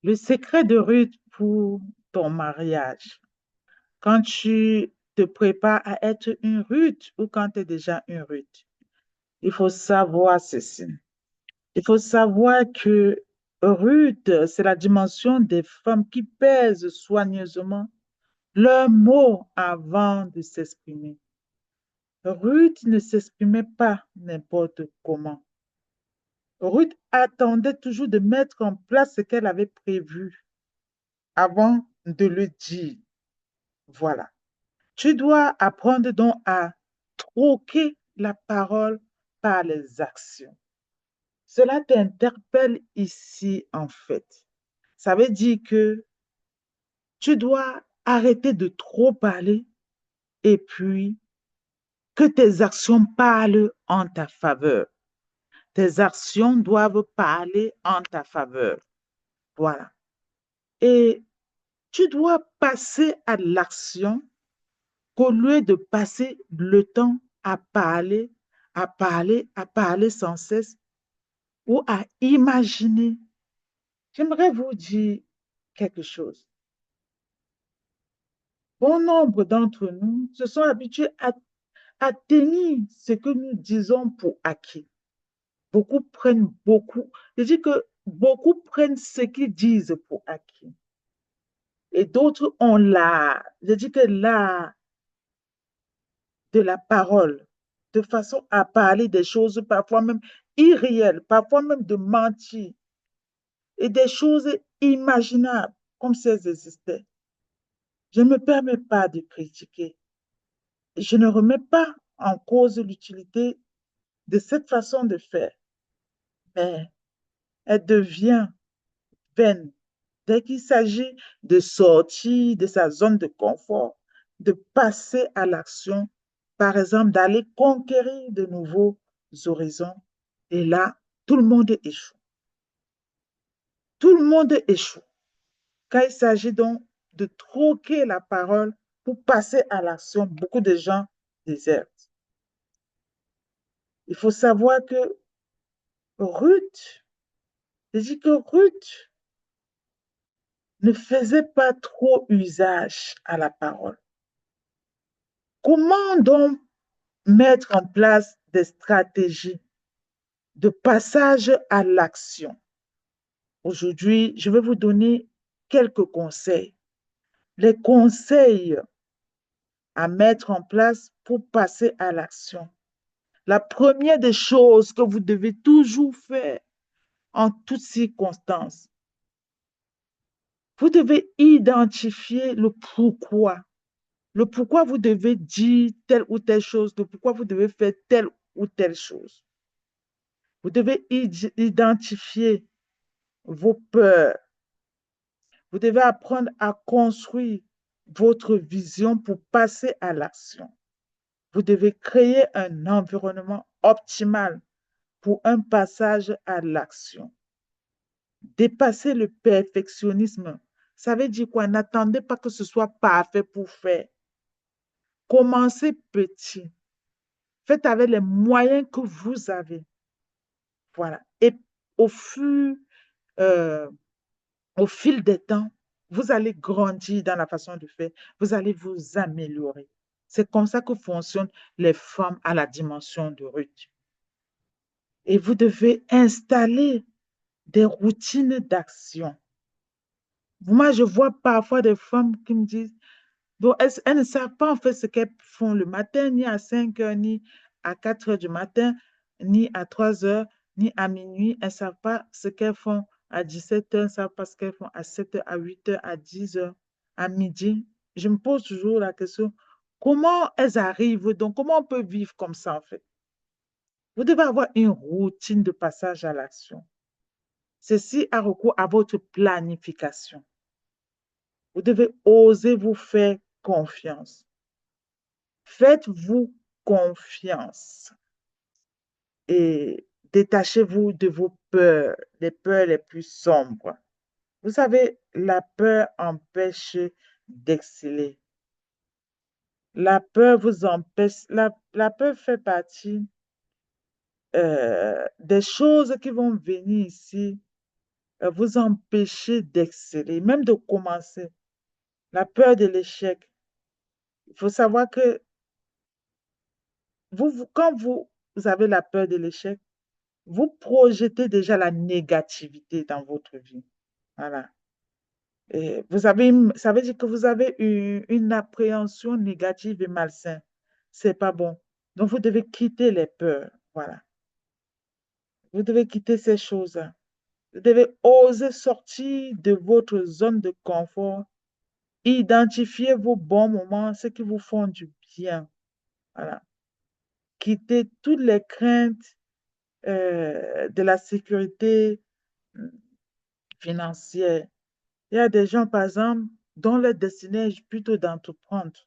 Le secret de Ruth pour ton mariage, quand tu te prépares à être une Ruth ou quand tu es déjà une Ruth, il faut savoir ceci. Il faut savoir que Ruth, c'est la dimension des femmes qui pèsent soigneusement leurs mots avant de s'exprimer. Ruth ne s'exprimait pas n'importe comment. Ruth attendait toujours de mettre en place ce qu'elle avait prévu avant de le dire. Voilà. Tu dois apprendre donc à troquer la parole par les actions. Cela t'interpelle ici, en fait. Ça veut dire que tu dois arrêter de trop parler et puis que tes actions parlent en ta faveur. Tes actions doivent parler en ta faveur. Voilà. Et tu dois passer à l'action qu'au lieu de passer le temps à parler, à parler, à parler sans cesse ou à imaginer. J'aimerais vous dire quelque chose. Bon nombre d'entre nous se sont habitués à tenir ce que nous disons pour acquis. Je dis que beaucoup prennent ce qu'ils disent pour acquis. Et d'autres ont l'art, je dis que l'art de la parole, de façon à parler des choses parfois même irréelles, parfois même de mentir, et des choses imaginables, comme si elles existaient. Je ne me permets pas de critiquer. Je ne remets pas en cause l'utilité de cette façon de faire, mais elle devient vaine dès qu'il s'agit de sortir de sa zone de confort, de passer à l'action, par exemple, d'aller conquérir de nouveaux horizons. Et là, tout le monde échoue. Tout le monde échoue. Quand il s'agit donc de troquer la parole pour passer à l'action, beaucoup de gens désertent. Il faut savoir que Ruth, je dis que Ruth ne faisait pas trop usage à la parole. Comment donc mettre en place des stratégies de passage à l'action? Aujourd'hui, je vais vous donner quelques conseils. Les conseils à mettre en place pour passer à l'action. La première des choses que vous devez toujours faire en toutes circonstances, vous devez identifier le pourquoi. Le pourquoi vous devez dire telle ou telle chose, le pourquoi vous devez faire telle ou telle chose. Vous devez identifier vos peurs. Vous devez apprendre à construire votre vision pour passer à l'action. Vous devez créer un environnement optimal pour un passage à l'action. Dépasser le perfectionnisme, ça veut dire quoi? N'attendez pas que ce soit parfait pour faire. Commencez petit. Faites avec les moyens que vous avez. Voilà. Et au fur, euh, au fil des temps, vous allez grandir dans la façon de faire. Vous allez vous améliorer. C'est comme ça que fonctionnent les femmes à la dimension de Ruth. Et vous devez installer des routines d'action. Moi, je vois parfois des femmes qui me disent, bon, elles ne savent pas en fait ce qu'elles font le matin, ni à 5 heures, ni à 4 heures du matin, ni à 3 heures, ni à minuit. Elles ne savent pas ce qu'elles font à 17 heures, elles ne savent pas ce qu'elles font à 7 heures, à 8 heures, à 10 heures, à midi. Je me pose toujours la question, comment elles arrivent donc, comment on peut vivre comme ça en fait? Vous devez avoir une routine de passage à l'action. Ceci a recours à votre planification. Vous devez oser vous faire confiance. Faites-vous confiance et détachez-vous de vos peurs, les peurs les plus sombres. Vous savez, la peur empêche d'exceller. La peur vous empêche, la peur fait partie des choses qui vont venir ici vous empêcher d'exceller, même de commencer. La peur de l'échec. Il faut savoir que quand vous avez la peur de l'échec, vous projetez déjà la négativité dans votre vie. Voilà. Et ça veut dire que vous avez une appréhension négative et malsaine. C'est pas bon. Donc, vous devez quitter les peurs. Voilà. Vous devez quitter ces choses. Vous devez oser sortir de votre zone de confort, identifier vos bons moments, ce qui vous font du bien. Voilà. Quitter toutes les craintes de la sécurité euh, financière. Il y a des gens, par exemple, dont leur destinée est plutôt d'entreprendre.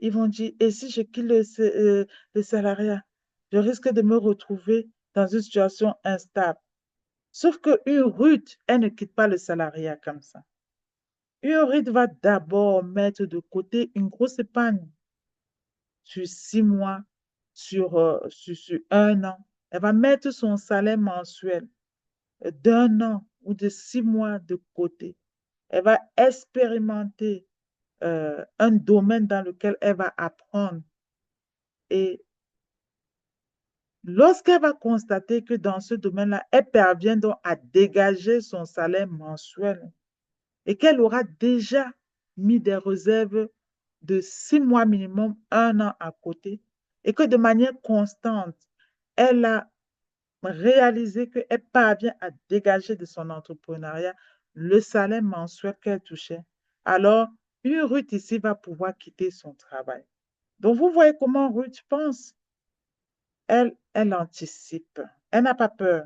Ils vont dire, et si je quitte le salariat, je risque de me retrouver dans une situation instable. Sauf qu'une RUT, elle ne quitte pas le salariat comme ça. Une RUT va d'abord mettre de côté une grosse épargne sur 6 mois, sur 1 an. Elle va mettre son salaire mensuel d'1 an ou de 6 mois de côté. Elle va expérimenter un domaine dans lequel elle va apprendre. Et lorsqu'elle va constater que dans ce domaine-là, elle parvient donc à dégager son salaire mensuel et qu'elle aura déjà mis des réserves de 6 mois minimum, 1 an à côté, et que de manière constante, elle a réalisé qu'elle parvient à dégager de son entrepreneuriat le salaire mensuel qu'elle touchait, alors une Ruth ici va pouvoir quitter son travail. Donc, vous voyez comment Ruth pense. Elle anticipe. Elle n'a pas peur.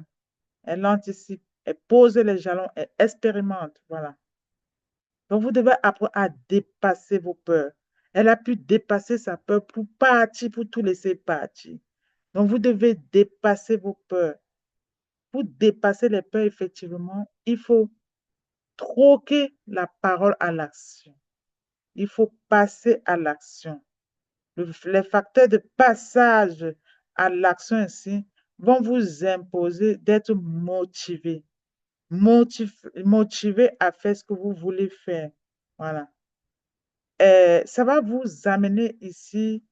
Elle anticipe. Elle pose les jalons. Elle expérimente. Voilà. Donc, vous devez apprendre à dépasser vos peurs. Elle a pu dépasser sa peur pour partir, pour tout laisser partir. Donc, vous devez dépasser vos peurs. Pour dépasser les peurs, effectivement, il faut troquer la parole à l'action. Il faut passer à l'action. Les facteurs de passage à l'action ici vont vous imposer d'être motivé. Motivé à faire ce que vous voulez faire. Voilà. Ça va vous amener ici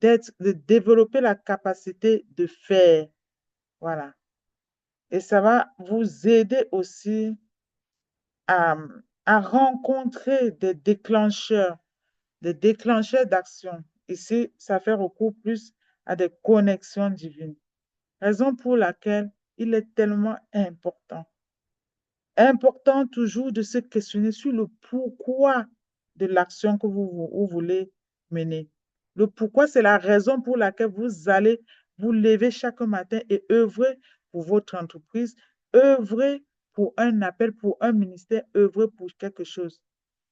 de développer la capacité de faire. Voilà. Et ça va vous aider aussi à, à rencontrer des déclencheurs d'action. Ici, ça fait recours plus à des connexions divines. Raison pour laquelle il est tellement important toujours de se questionner sur le pourquoi de l'action que vous voulez mener. Le pourquoi, c'est la raison pour laquelle vous allez vous lever chaque matin et œuvrer pour votre entreprise, œuvrer pour un appel, pour un ministère, œuvrer pour quelque chose.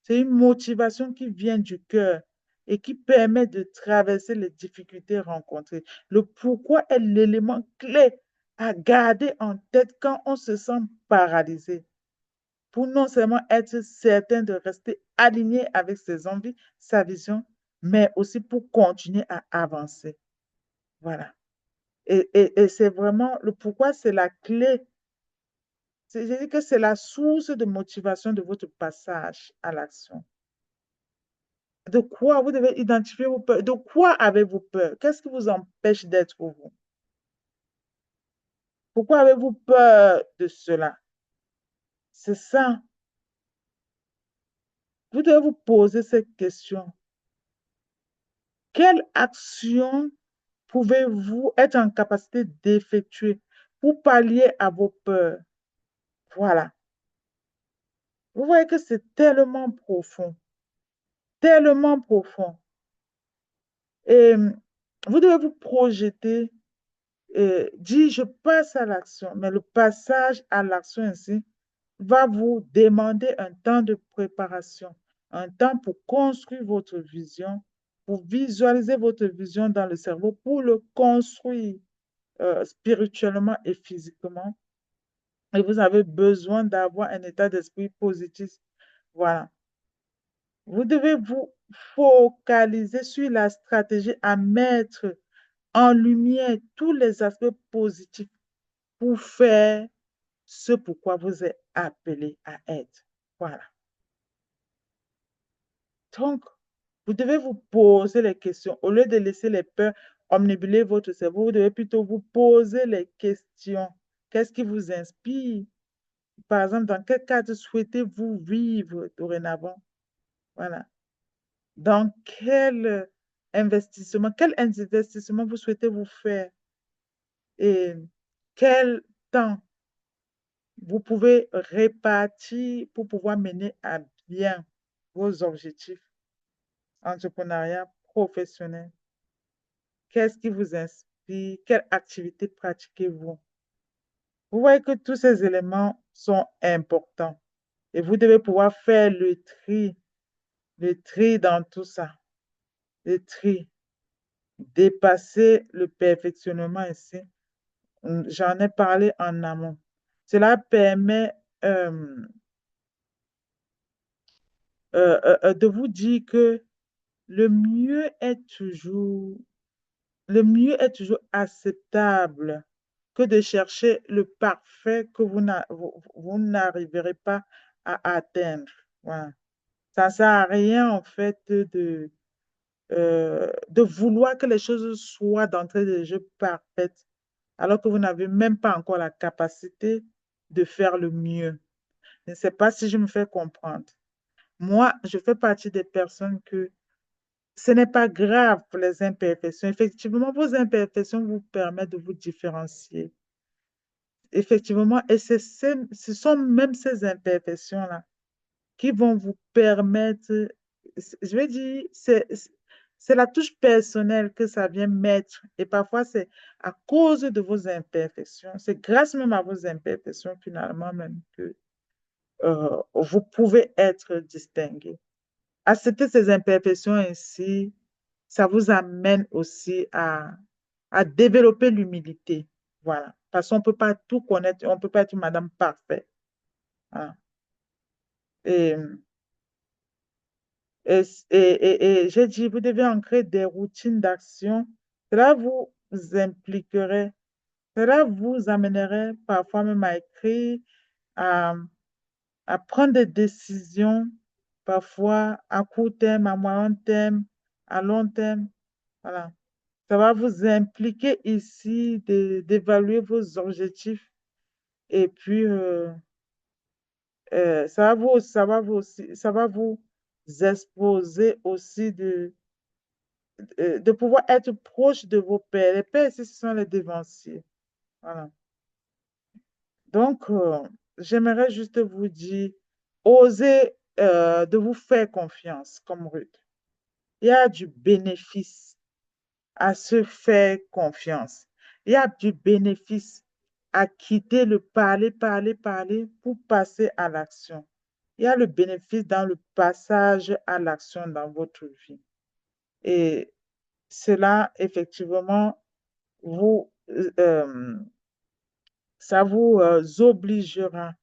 C'est une motivation qui vient du cœur et qui permet de traverser les difficultés rencontrées. Le pourquoi est l'élément clé à garder en tête quand on se sent paralysé pour non seulement être certain de rester aligné avec ses envies, sa vision, mais aussi pour continuer à avancer. Voilà. Et c'est vraiment le pourquoi, c'est la clé. Je dis que c'est la source de motivation de votre passage à l'action. De quoi vous devez identifier vos peurs? De quoi avez-vous peur? Qu'est-ce qui vous empêche d'être vous? Pourquoi avez-vous peur de cela? C'est ça. Vous devez vous poser cette question. Quelle action pouvez-vous être en capacité d'effectuer pour pallier à vos peurs? Voilà. Vous voyez que c'est tellement profond, tellement profond. Et vous devez vous projeter dit je passe à l'action, mais le passage à l'action ici va vous demander un temps de préparation, un temps pour construire votre vision, pour visualiser votre vision dans le cerveau, pour le construire spirituellement et physiquement. Et vous avez besoin d'avoir un état d'esprit positif. Voilà. Vous devez vous focaliser sur la stratégie à mettre en lumière tous les aspects positifs pour faire ce pourquoi vous êtes appelé à être. Voilà. Donc, vous devez vous poser les questions. Au lieu de laisser les peurs omnibuler votre cerveau, vous devez plutôt vous poser les questions. Qu'est-ce qui vous inspire? Par exemple, dans quel cadre souhaitez-vous vivre dorénavant? Voilà. Dans quel investissement vous souhaitez vous faire? Et quel temps vous pouvez répartir pour pouvoir mener à bien vos objectifs entrepreneuriat professionnel? Qu'est-ce qui vous inspire? Quelle activité pratiquez-vous? Vous voyez que tous ces éléments sont importants et vous devez pouvoir faire le tri dans tout ça, le tri, dépasser le perfectionnement ici. J'en ai parlé en amont. Cela permet euh, de vous dire que le mieux est toujours, le mieux est toujours acceptable que de chercher le parfait que vous n'arriverez pas à atteindre. Voilà. Ça ne sert à rien, en fait, de vouloir que les choses soient d'entrée de jeu parfaites, alors que vous n'avez même pas encore la capacité de faire le mieux. Je ne sais pas si je me fais comprendre. Moi, je fais partie des personnes que ce n'est pas grave pour les imperfections. Effectivement, vos imperfections vous permettent de vous différencier. Effectivement, et ce sont même ces imperfections-là qui vont vous permettre, je vais dire, c'est la touche personnelle que ça vient mettre. Et parfois, c'est à cause de vos imperfections, c'est grâce même à vos imperfections finalement même que vous pouvez être distingué. Accepter ces imperfections ainsi, ça vous amène aussi à développer l'humilité. Voilà. Parce qu'on ne peut pas tout connaître, on ne peut pas être une madame parfaite. Hein. Et, et j'ai dit, vous devez ancrer des routines d'action. Cela vous impliquerait, cela vous amènerait parfois même à écrire, à, à prendre des décisions, parfois à court terme, à moyen terme, à long terme. Voilà. Ça va vous impliquer ici d'évaluer vos objectifs et puis ça va vous exposer aussi de pouvoir être proche de vos pairs. Les pairs, ici, ce sont les dévanciers. Voilà. Donc, j'aimerais juste vous dire, osez de vous faire confiance comme Ruth. Il y a du bénéfice à se faire confiance. Il y a du bénéfice à quitter le parler, parler, parler pour passer à l'action. Il y a le bénéfice dans le passage à l'action dans votre vie. Et cela, effectivement, vous, ça vous obligera.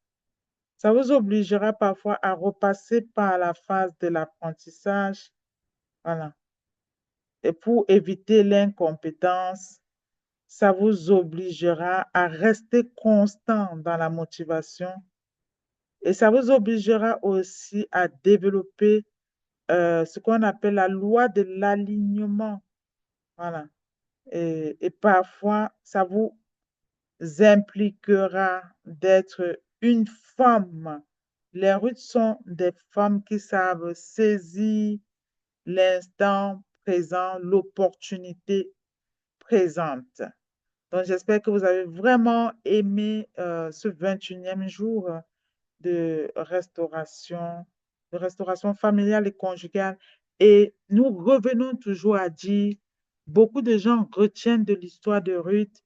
Ça vous obligera parfois à repasser par la phase de l'apprentissage, voilà. Et pour éviter l'incompétence, ça vous obligera à rester constant dans la motivation et ça vous obligera aussi à développer ce qu'on appelle la loi de l'alignement. Voilà. Et parfois, ça vous impliquera d'être une femme. Les Ruths sont des femmes qui savent saisir l'instant présent, l'opportunité présente. Donc, j'espère que vous avez vraiment aimé ce 21e jour de restauration familiale et conjugale. Et nous revenons toujours à dire, beaucoup de gens retiennent de l'histoire de Ruth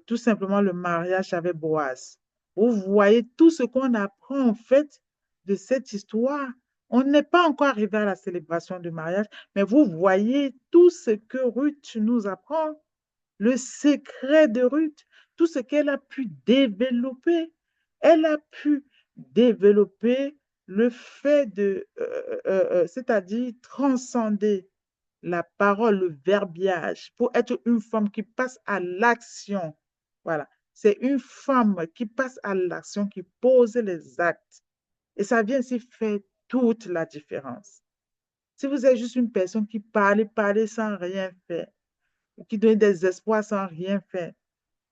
tout simplement le mariage avec Boaz. Vous voyez tout ce qu'on apprend en fait de cette histoire. On n'est pas encore arrivé à la célébration du mariage, mais vous voyez tout ce que Ruth nous apprend, le secret de Ruth, tout ce qu'elle a pu développer. Elle a pu développer le fait c'est-à-dire transcender la parole, le verbiage, pour être une femme qui passe à l'action. Voilà. c'est une femme qui passe à l'action, qui pose les actes. Et ça vient aussi faire toute la différence. Si vous êtes juste une personne qui parle, parle sans rien faire, ou qui donne des espoirs sans rien faire,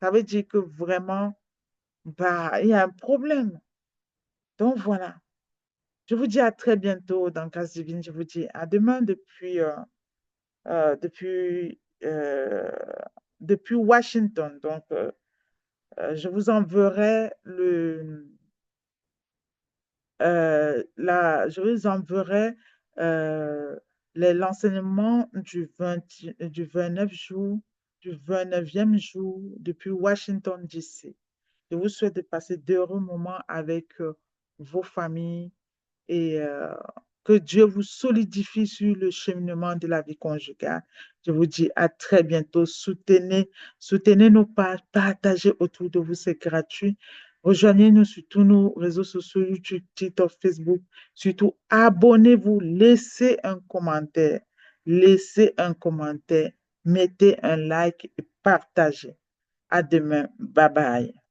ça veut dire que vraiment, bah, il y a un problème. Donc voilà. Je vous dis à très bientôt dans Grâce Divine. Je vous dis à demain euh, depuis, euh, depuis Washington. Donc, je vous enverrai je vous enverrai euh, l'enseignement du 29 jour, du 29e jour depuis Washington, D.C. Je vous souhaite de passer d'heureux moments avec vos familles et que Dieu vous solidifie sur le cheminement de la vie conjugale. Je vous dis à très bientôt. Soutenez nos pages, partagez autour de vous, c'est gratuit. Rejoignez-nous sur tous nos réseaux sociaux, YouTube, TikTok, Facebook. Surtout, abonnez-vous, laissez un commentaire. Laissez un commentaire, mettez un like et partagez. À demain. Bye bye.